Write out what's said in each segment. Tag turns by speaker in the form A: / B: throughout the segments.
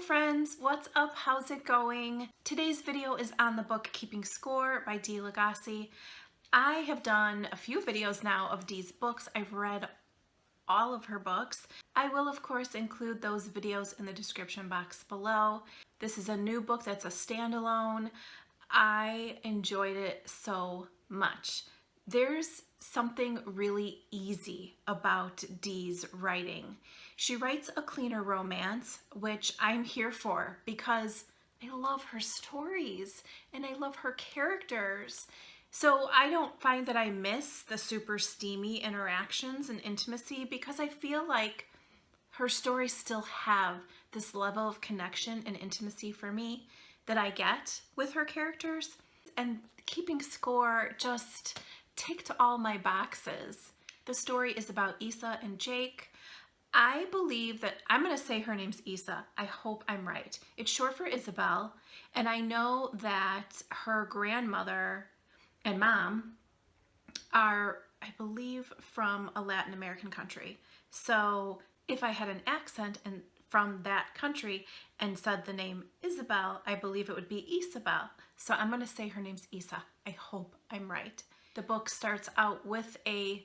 A: Hello friends, what's up? How's it going? Today's video is on the book Keeping Score by Dee Lagasse. I have done a few videos now of Dee's books. I've read all of her books. I will of course include those videos in the description box below. This is a new book that's a standalone. I enjoyed it so much. There's something really easy about Dee's writing. She writes a cleaner romance, which I'm here for because I love her stories and I love her characters. So I don't find that I miss the super steamy interactions and intimacy because I feel like her stories still have this level of connection and intimacy for me that I get with her characters. And Keeping Score just ticked all my boxes. The story is about Issa and Jake. I believe that, I'm going to say her name's Issa. I hope I'm right. It's short for Isabel, and I know that her grandmother and mom are, I believe, from a Latin American country. So if I had an accent and from that country and said the name Isabel, I believe it would be Isabel. So I'm going to say her name's Issa. I hope I'm right. The book starts out with a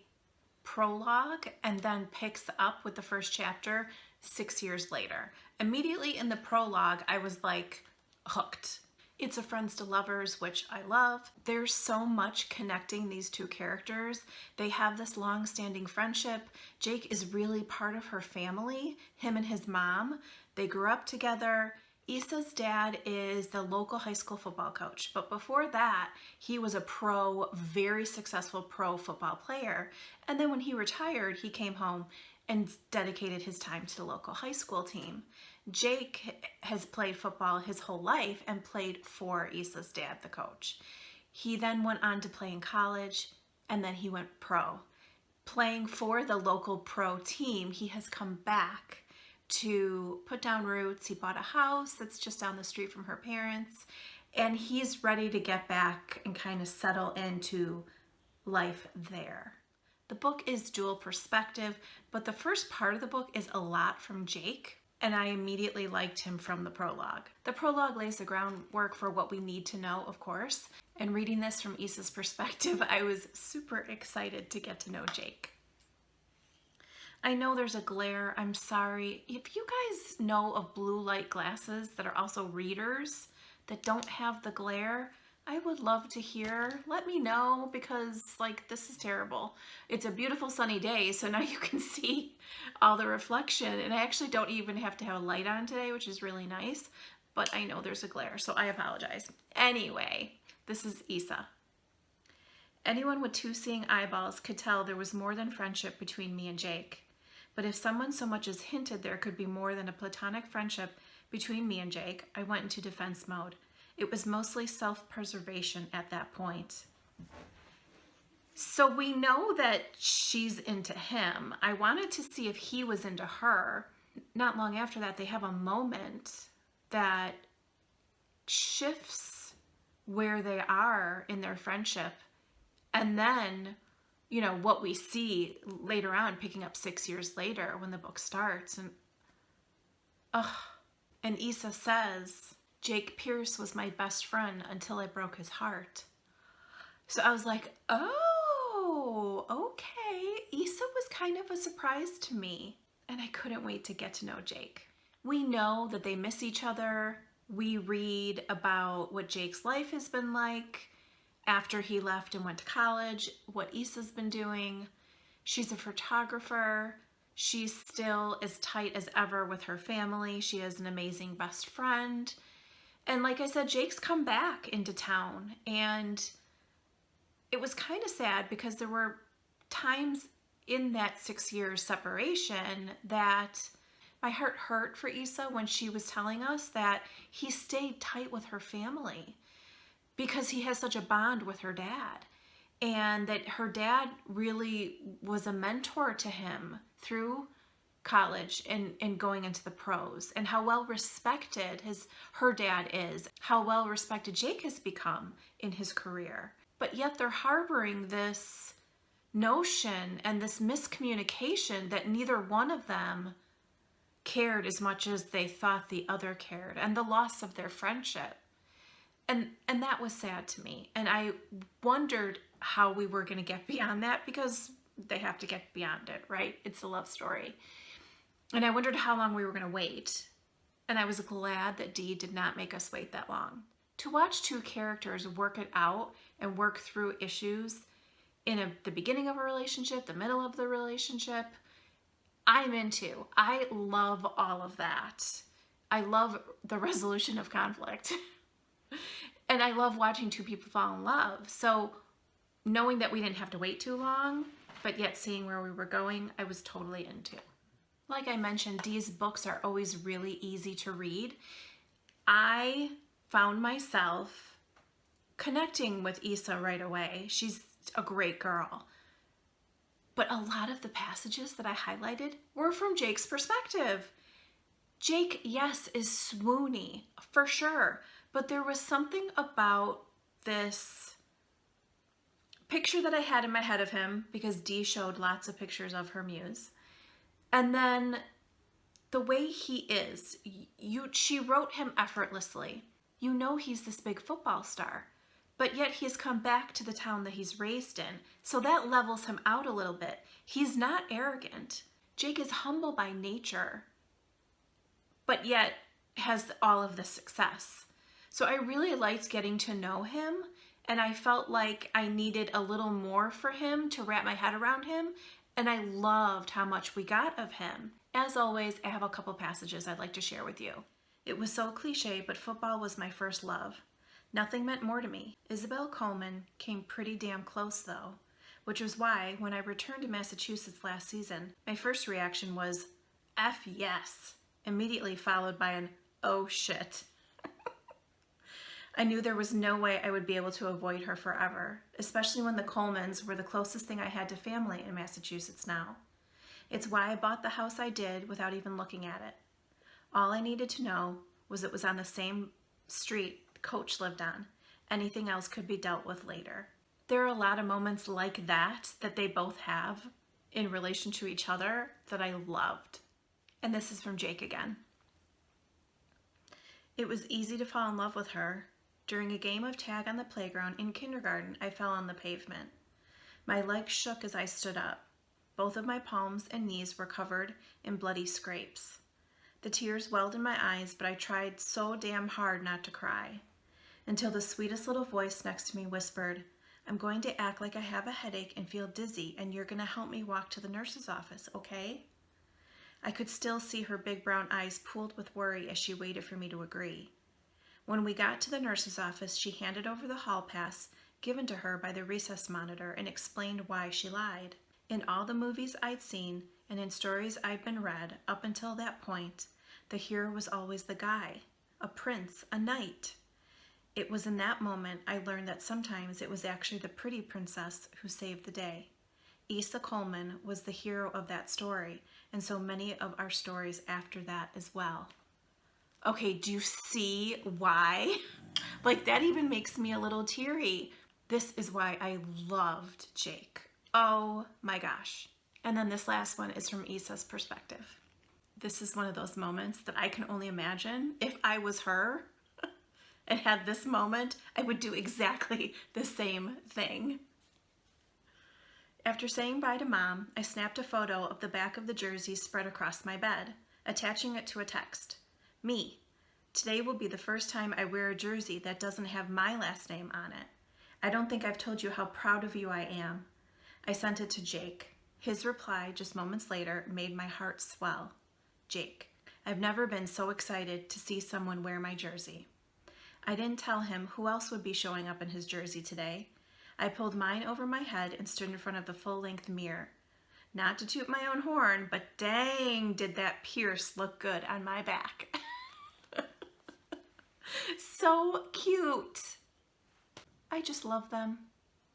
A: prologue and then picks up with the first chapter 6 years later. Immediately in the prologue, I was like hooked. It's a friends to lovers, which I love. There's so much connecting these two characters. They have this long-standing friendship. Jake is really part of her family, him and his mom. They grew up together. Issa's dad is the local high school football coach, but before that, he was a very successful pro football player. And then when he retired, he came home and dedicated his time to the local high school team. Jake has played football his whole life and played for Issa's dad, the coach. He then went on to play in college, and then he went pro. Playing for the local pro team, he has come back to put down roots. He bought a house that's just down the street from her parents, and he's ready to get back and kind of settle into life there. The book is dual perspective, but the first part of the book is a lot from Jake, and I immediately liked him from the prologue. The prologue lays the groundwork for what we need to know, of course, and reading this from Issa's perspective, I was super excited to get to know Jake. I know there's a glare, I'm sorry. If you guys know of blue light glasses that are also readers that don't have the glare, I would love to hear. Let me know because like this is terrible. It's a beautiful sunny day, so now you can see all the reflection, and I actually don't even have to have a light on today, which is really nice, but I know there's a glare, so I apologize. Anyway, this is Issa. Anyone with two seeing eyeballs could tell there was more than friendship between me and Jake. But if someone so much as hinted there could be more than a platonic friendship between me and Jake, I went into defense mode. It was mostly self-preservation at that point. So we know that she's into him. I wanted to see if he was into her. Not long after that, they have a moment that shifts where they are in their friendship. And then, you know, what we see later on, picking up 6 years later when the book starts. And Issa says, Jake Pierce was my best friend until I broke his heart. So I was like, oh, okay. Issa was kind of a surprise to me, and I couldn't wait to get to know Jake. We know that they miss each other. We read about what Jake's life has been like after he left and went to college, what Issa's been doing. She's a photographer. She's still as tight as ever with her family. She has an amazing best friend. And like I said, Jake's come back into town, and it was kind of sad because there were times in that 6 years separation that my heart hurt for Issa when she was telling us that he stayed tight with her family because he has such a bond with her dad, and that her dad really was a mentor to him through college and going into the pros, and how well respected her dad is, how well respected Jake has become in his career. But yet they're harboring this notion and this miscommunication that neither one of them cared as much as they thought the other cared, and the loss of their friendship. And that was sad to me. And I wondered how we were going to get beyond that, because they have to get beyond it, right? It's a love story. And I wondered how long we were going to wait. And I was glad that Dee did not make us wait that long. To watch two characters work it out and work through issues in the beginning of a relationship, the middle of the relationship, I'm into. I love all of that. I love the resolution of conflict. And I love watching two people fall in love. So knowing that we didn't have to wait too long, but yet seeing where we were going, I was totally into. Like I mentioned, Dee's books are always really easy to read. I found myself connecting with Issa right away. She's a great girl. But a lot of the passages that I highlighted were from Jake's perspective. Jake, yes, is swoony, for sure. But there was something about this picture that I had in my head of him, because Dee showed lots of pictures of her muse. And then the way he is, she wrote him effortlessly. You know he's this big football star, but yet he's come back to the town that he's raised in. So that levels him out a little bit. He's not arrogant. Jake is humble by nature, but yet has all of the success. So I really liked getting to know him, and I felt like I needed a little more for him to wrap my head around him, and I loved how much we got of him. As always, I have a couple passages I'd like to share with you. It was so cliche, but football was my first love. Nothing meant more to me. Isabel Coleman came pretty damn close though, which was why when I returned to Massachusetts last season, my first reaction was, F yes, immediately followed by an oh shit. I knew there was no way I would be able to avoid her forever, especially when the Colemans were the closest thing I had to family in Massachusetts now. It's why I bought the house I did without even looking at it. All I needed to know was it was on the same street Coach lived on. Anything else could be dealt with later. There are a lot of moments like that they both have in relation to each other that I loved. And this is from Jake again. It was easy to fall in love with her. During a game of tag on the playground in kindergarten, I fell on the pavement. My legs shook as I stood up. Both of my palms and knees were covered in bloody scrapes. The tears welled in my eyes, but I tried so damn hard not to cry. Until the sweetest little voice next to me whispered, I'm going to act like I have a headache and feel dizzy, and you're going to help me walk to the nurse's office, okay? I could still see her big brown eyes pooled with worry as she waited for me to agree. When we got to the nurse's office, she handed over the hall pass given to her by the recess monitor and explained why she lied. In all the movies I'd seen and in stories I'd been read up until that point, the hero was always the guy, a prince, a knight. It was in that moment I learned that sometimes it was actually the pretty princess who saved the day. Issa Coleman was the hero of that story, and so many of our stories after that as well. Okay, do you see why? Like, that even makes me a little teary. This is why I loved Jake. Oh my gosh. And then this last one is from Issa's perspective. This is one of those moments that I can only imagine if I was her and had this moment, I would do exactly the same thing. After saying bye to Mom, I snapped a photo of the back of the jersey spread across my bed, attaching it to a text. Me. Today will be the first time I wear a jersey that doesn't have my last name on it. I don't think I've told you how proud of you I am. I sent it to Jake. His reply, just moments later, made my heart swell. Jake, I've never been so excited to see someone wear my jersey. I didn't tell him who else would be showing up in his jersey today. I pulled mine over my head and stood in front of the full-length mirror. Not to toot my own horn, but dang, did that pierce look good on my back. So cute. I just love them.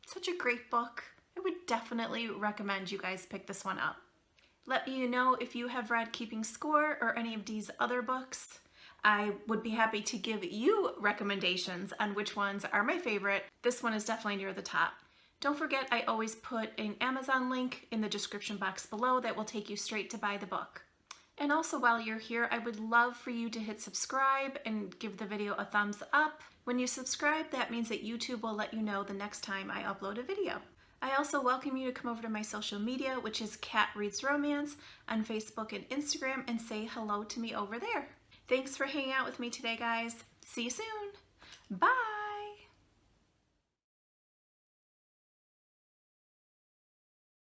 A: Such a great book. I would definitely recommend you guys pick this one up. Let me know if you have read Keeping Score or any of Dee's other books. I would be happy to give you recommendations on which ones are my favorite. This one is definitely near the top. Don't forget, I always put an Amazon link in the description box below that will take you straight to buy the book. And also while you're here, I would love for you to hit subscribe and give the video a thumbs up. When you subscribe, that means that YouTube will let you know the next time I upload a video. I also welcome you to come over to my social media, which is Kat Reads Romance on Facebook and Instagram, and say hello to me over there. Thanks for hanging out with me today, guys. See you soon. Bye.